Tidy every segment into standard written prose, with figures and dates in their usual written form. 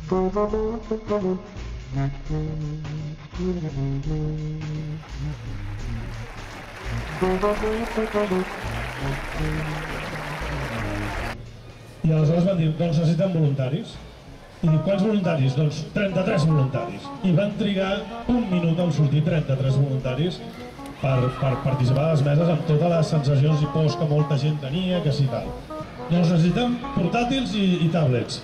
I aleshores van dir, doncs necessitem voluntaris. I dic, quants voluntaris? Doncs 33 voluntaris. I van trigar un minut en sortir 33 voluntaris per participar a les meses amb totes les sensacions i pors que molta gent tenia, que sí tal. Doncs necessitem portàtils i tablets.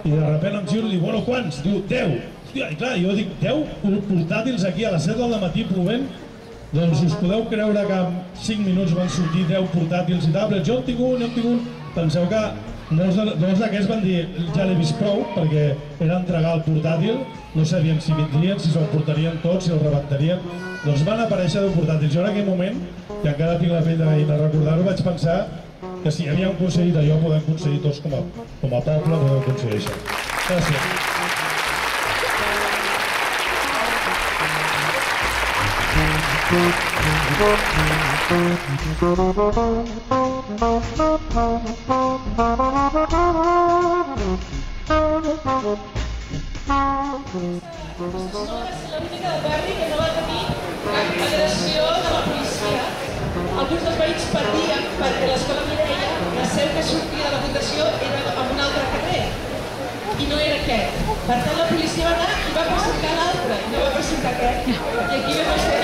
I de sobte em giro i dic, bueno, quants? Diu, 10. Hòstia, i clar, jo dic, 10 portàtils aquí a les 7 del matí plovent? Doncs us podeu creure que en 5 minuts van sortir 10 portàtils i tablets? Jo en tinc un. Penseu que molts d'aquests van dir, ja l'he vist prou, perquè era entregar el portàtil, no sabien si vindrien, si se'l portarien tots, si el rebentarien. Doncs van aparèixer 10 portàtils. Jo en aquell moment, que encara tinc la pell de gallina a recordar-ho, vaig pensar que si havíem aconseguit allò, podem aconseguir tots com a poble, podem aconseguir això. Gràcies. L'única del barri que no va tenir cap agressió de la policia. Alguns dels veïns patien perquè l'escola Mireia, la seu que sortia de la fundació era en un altre carrer i no era aquest. Per tant, la policia va anar i va presentar l'altre, no va presentar aquest. I aquí vam estar.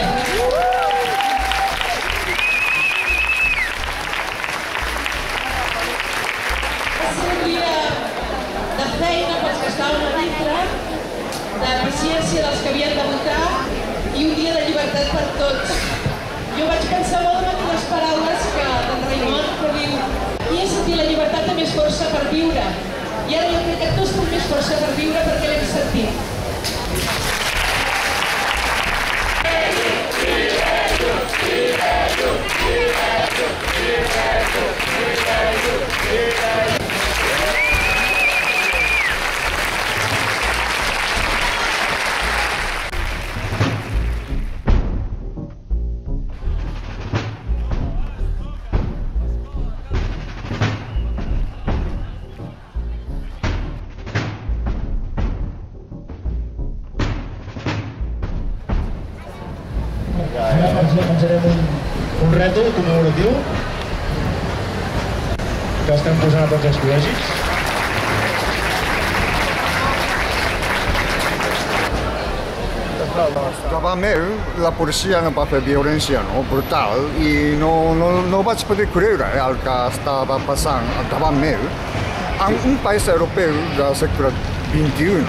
Va ser un dia de feina pels que estaven a dintre, de paciència dels que havien de votar i un dia de llibertat per tots. Jo vaig pensar molt en aquelles paraules d'en Raimon que diu i he sentit la llibertat de més força per viure. I ara jo crec que tots tenim més força per viure perquè l'hem sentit. Pensarem un rètol commemoratiu que estem posant a tots els col·legis. Davant meu, la policia no va fer violència brutal i no vaig poder creure el que estava passant davant meu. En un país europeu del segle XXI,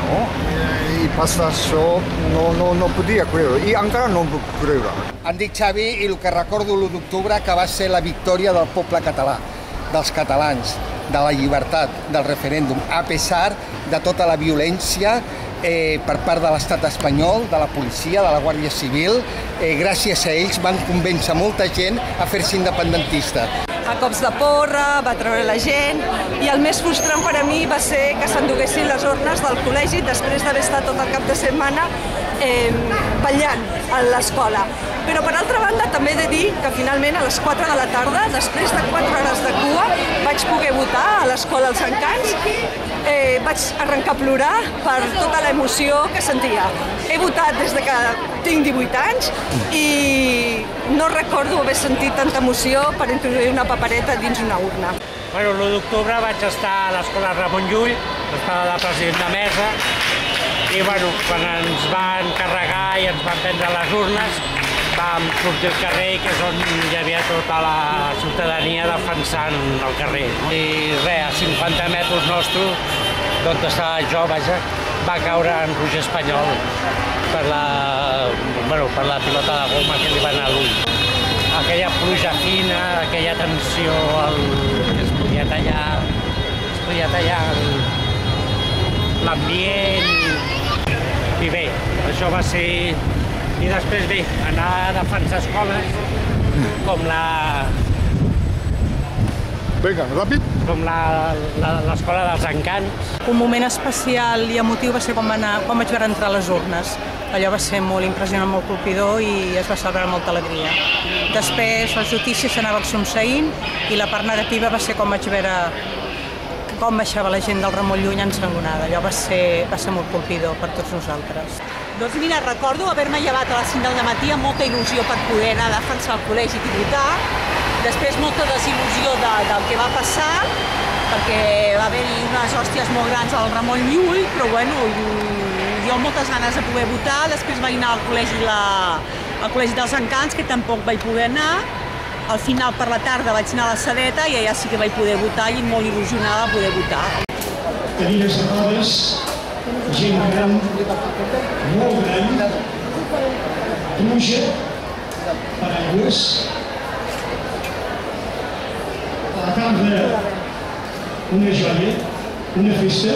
i passa això, no podia creure, i encara no puc creure. Em dic Xavi i el que recordo l'1 d'octubre que va ser la victòria del poble català, dels catalans, de la llibertat, del referèndum, a pesar de tota la violència per part de l'estat espanyol, de la policia, de la Guàrdia Civil. Gràcies a ells van convèncer molta gent a fer-se independentista. A cops de porra, va treure la gent, i el més frustrant per a mi va ser que s'enduguessin les urnes del col·legi després d'haver estat tot el cap de setmana ballant a l'escola. Però per altra banda també he de dir que finalment a les 4 de la tarda, després de 4 hores de cua, vaig poder votar a l'Escola Els Encants. Vaig arrencar a plorar per tota l'emoció que sentia. He votat des que tinc 18 anys i no recordo haver sentit tanta emoció per introduir una papereta dins una urna. L'1 d'octubre vaig estar a l'Escola Ramon Llull, estava de president de mesa, i quan ens van carregar i ens van prendre les urnes, vam sortir al carrer, que és on hi havia tota la ciutadania defensant el carrer. I res, a 50 metres nostre, d'on estava jo, vaja, va caure en Roger Espanyol per la pilota de goma que li va anar a l'ull. Aquella pluja fina, aquella tensió, es podia tallar l'ambient. I bé, això va ser... I després bé, anar a defensar escoles com Vinga, ràpid. Com l'Escola dels Encants. Un moment especial i emotiu va ser quan vaig veure entrar les urnes. Allò va ser molt impressionant, molt colpidor i es va celebrar amb molta alegria. Després les notícies s'anaven succeint i la part negativa va ser quan vaig veure com baixava la gent del Ramon Llull ensangonada. Allò va ser molt colpidor per tots nosaltres. Doncs mira, recordo haver-me llevat a les 5 del matí amb molta il·lusió per poder anar a defensar el col·legi i votar. Després molta desil·lusió del que va passar, perquè va haver-hi unes hòsties molt grans al Ramon Llull, però bueno, jo amb moltes ganes de poder votar. Després vaig anar al Col·legi dels Encants, que tampoc vaig poder anar. Al final, per la tarda, vaig anar a la Sedeta i allà sí que vaig poder votar i molt il·lusionada de poder votar. Cadires de rodes, gent gran, molt gran, pluja, paraigües. A la cambra, una joia, una festa.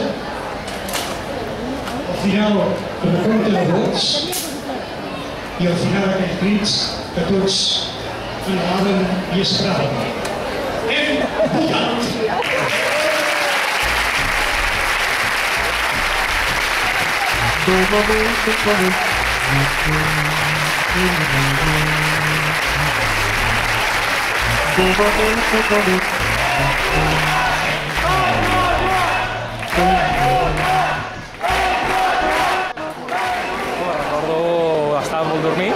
Al final, el compte de vots i al final aquells crits que tots anhelaven i esperaven. Hem votat! Estava molt dormit,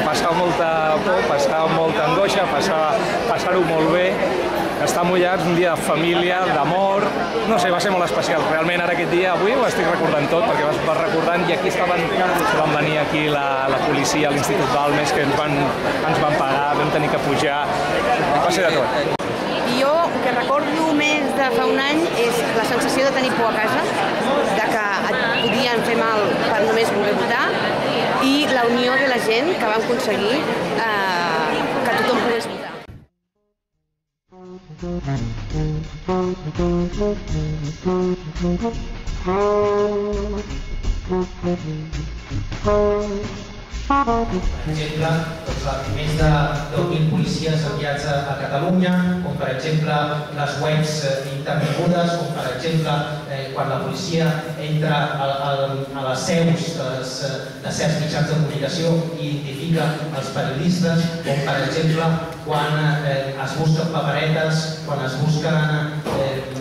passava molta por, passava molta angoixa, passar-ho molt bé, estar mullats, un dia de família, d'amor, no sé, va ser molt especial. Realment ara aquest dia, avui ho estic recordant tot, perquè vas recordant i aquí van venir aquí la policia, l'Institut Balmes, que ens van pagar, vam tenir que pujar, va ser de tot. Jo el que recordo més de fa un any és la sensació de tenir por a casa, de que et podien fer mal per només voler votar, i la unió de la gent que vam aconseguir que tothom pogués votar. Per exemple, més de 10.000 policies enviats a Catalunya, com per exemple les webs intervingudes, com per exemple quan la policia entra a les seus de certs mitjans de comunicació i identifica els periodistes, com per exemple quan es busquen paperetes, quan es busquen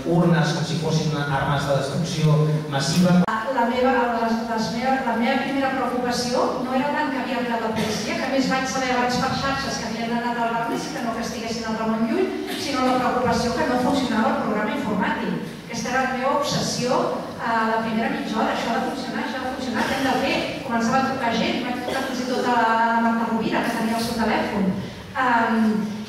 urnes com si fossin armes de destrucció massiva. La meva primera preocupació no era tant que havia arribat la policia, que a més vaig saber abans per xarxes que havien anat al Balmes i que no castiguessin el Ramon Llull, sinó la preocupació que no funcionava el programa informàtic. Aquesta era la meva obsessió a la primera mitja hora. Això ha de funcionar, què hem de fer? Començava a trucar gent, vaig trucar fins i tot a la Marta Rovira, que tenia el seu telèfon.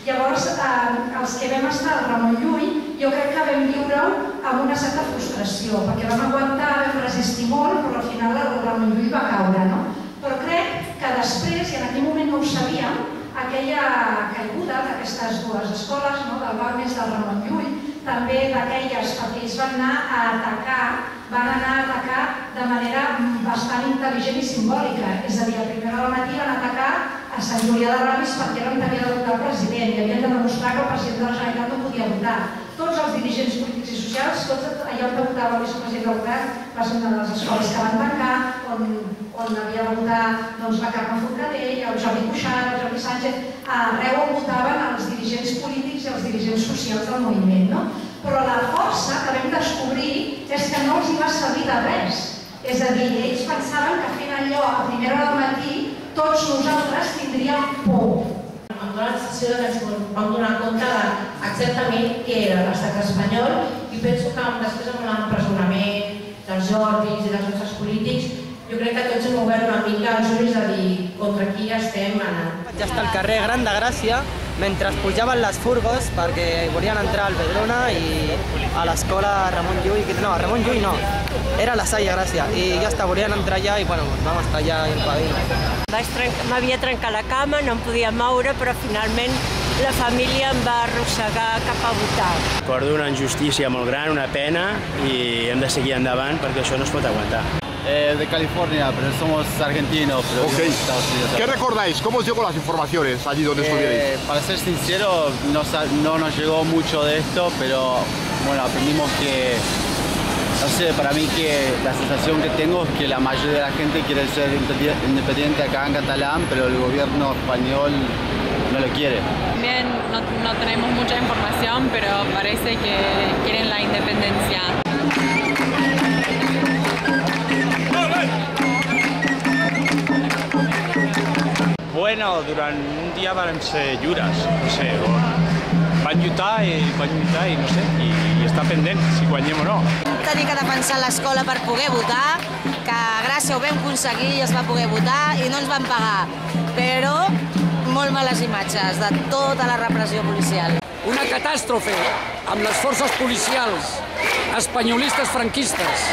Llavors, els que vam estar al Ramon Llull, jo crec que vam viure-ho amb una certa frustració, perquè vam aguantar, vam resistir molt, però al final el Ramon Llull va caure, no? Però crec que després, i en aquell moment no ho sabíem, aquella caiguda d'aquestes dues escoles, del Balmes del Ramon Llull, també d'aquelles, perquè ells van anar a atacar de manera bastant intel·ligent i simbòlica. És a dir, a primera hora del matí van atacar a Sant Julià de Ramis perquè era on havia de votar el president i havien de demostrar que el president de la Generalitat no podia votar. Tots els dirigents polítics i socials, tots allà on votava el vicepresident del govern, va ser una de les escoles que van tancar, on havia de votar la Carme Forcadell, el Jordi Cuixart, el Jordi Sánchez, arreu on votaven els dirigents polítics i els dirigents socials del moviment. Però la força que vam descobrir és que no els hi va servir de res. És a dir, ells pensaven que fent allò a primera hora del matí tots nosaltres tindríem por. Em dóna la sensació que ens vam donar compte exactament què era l'estat espanyol i penso que després amb l'empresonament dels Jordis i dels nostres polítics jo crec que tots hem obert una mica els ulls a dir contra qui estem anant. Ja està al carrer Gran de Gràcia mentre pujaven les furgos perquè volien entrar al Vedruna i a l'escola Ramon Llull, no, Ramon Llull no, era la Salle Gràcia i ja està, volien entrar allà i bueno, vam estar allà i el pavell. M'havia trencat la cama, no em podia moure, però finalment la família em va arrossegar cap a votar. Recordo una injustícia molt gran, una pena i hem de seguir endavant perquè això no es pot aguantar. De California, pero somos argentinos. Pero okay. ¿Qué recordáis? ¿Cómo os llegó las informaciones allí donde estuvierais? Para ser sincero, no nos llegó mucho de esto, pero bueno, aprendimos que, no sé, para mí que la sensación que tengo es que la mayoría de la gente quiere ser independiente acá en Catalán, pero el gobierno español no no le quiere. También no tenemos mucha información, pero parece que quieren la independencia. Bueno, durant un dia van ser lliures, no sé, van lluitar i no sé, i està pendent si guanyem o no. Tenir que defensar l'escola per poder votar, que a Gràcia ho vam aconseguir i es va poder votar i no ens van pagar, però molt males imatges de tota la repressió policial. Una catàstrofe amb les forces policials espanyolistes franquistes,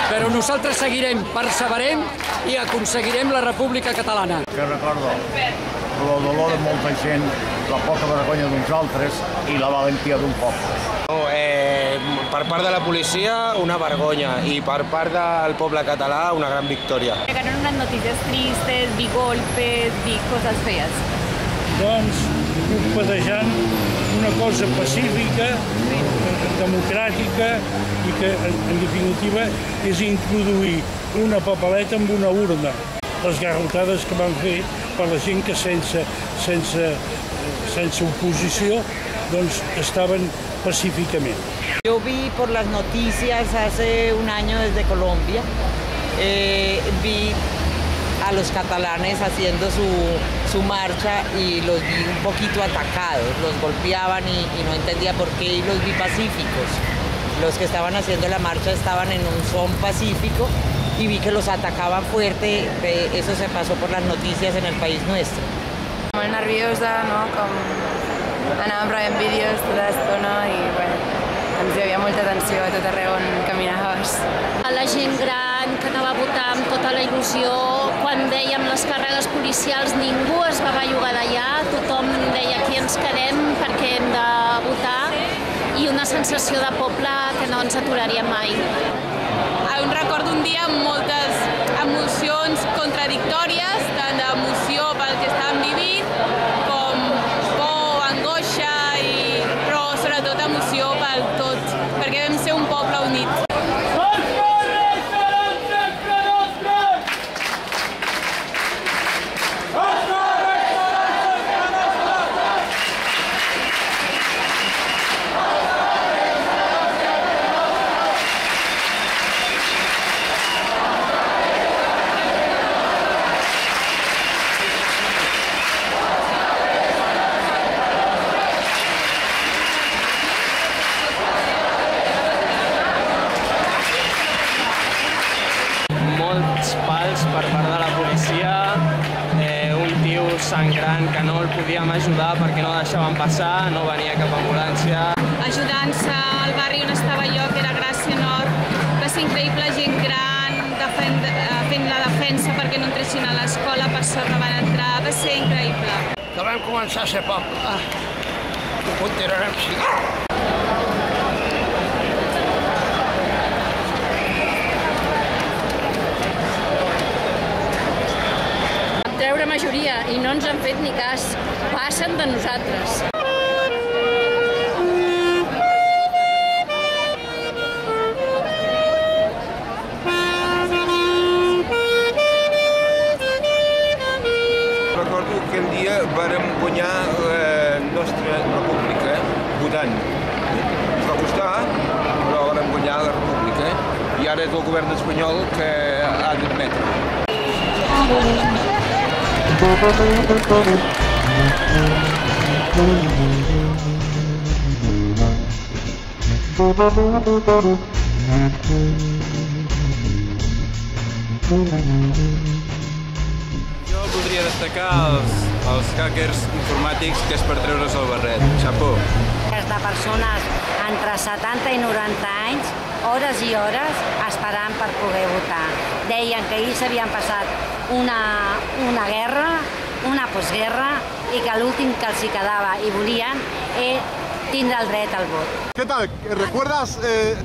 però nosaltres seguirem, perseverem i aconseguirem la República Catalana. Que recordo el dolor de molta gent, la poca vergonya d'uns altres i la valentia d'un poble. Per part de la policia, una vergonya, i per part del poble català, una gran victòria. Llegaron unas noticias tristes, vi golpes, vi cosas feas. Doncs, pedejant una cosa pacífica, democràtica i que, en definitiva, és introduir una papeleta amb una urna. Les garrotades que van fer per la gent que sense oposició doncs, estaven pacíficament. Yo vi por las noticias hace un año desde Colombia, vi a los catalanes haciendo su marcha y los vi un poquito atacados, los golpeaban y no entendía por qué y los vi pacíficos. Los que estaban haciendo la marcha estaban en un son pacífico y vi que los atacaban fuerte, eso se pasó por las noticias en el país nuestro. Molt nerviosa, no? Com anàvem rebent vídeos tota l'estona i bueno, hi havia molta tensió a tot arreu on caminaves. A la gent gran que anava a votar amb tota la il·lusió, quan dèiem les càrregues policials ningú es va bellugar d'allà, tothom deia aquí ens quedem perquè hem de votar i una sensació de poble que no ens aturaria mai. Un record d'un dia amb moltes emocions contradictòries, tant d'emoció pel que estàvem vivint, com por, angoixa, però sobretot emoció pel tot, perquè vam ser un poble unit. Per part de la policia, un tio sangrant que no el podíem ajudar perquè no deixaven passar, no venia cap ambulància. Ajudant-se al barri on estava jo, que era Gràcia Nord, va ser increïble, gent gran fent la defensa perquè no entressin a l'escola, per sort no van entrar, va ser increïble. Que vam començar a ser poble, ho continuarem sent. Treure majoria i no ens han fet ni cas, passen de nosaltres. Recordo que un dia vàrem guanyar la nostra república votant. Ens va costar, però vàrem guanyar la república i ara és el govern espanyol que ha d'admetre. Jo voldria destacar els hackers informàtics, que és per treure's el barret. Xapó. De persones entre 70 i 90 anys, hores i hores, esperant per poder votar. Deien que ells havien passat una guerra, una postguerra, i que l'últim que els hi quedava i volien tindre el dret al vot. ¿Qué tal? ¿Recuerdas,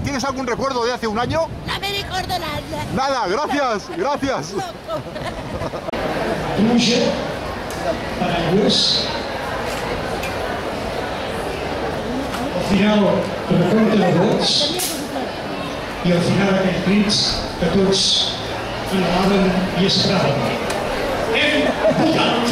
tienes algún recuerdo de hace un año? No me recuerdo nada. Nada, gracias, gracias. Pluja, paraigües. Al final, recompte de vots i al final aquells crits que tots anhelaven i esperaven. Hem votat!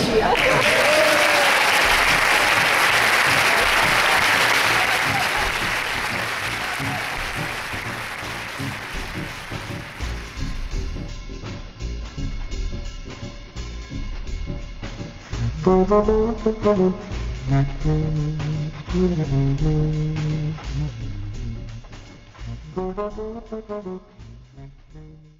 Thank you.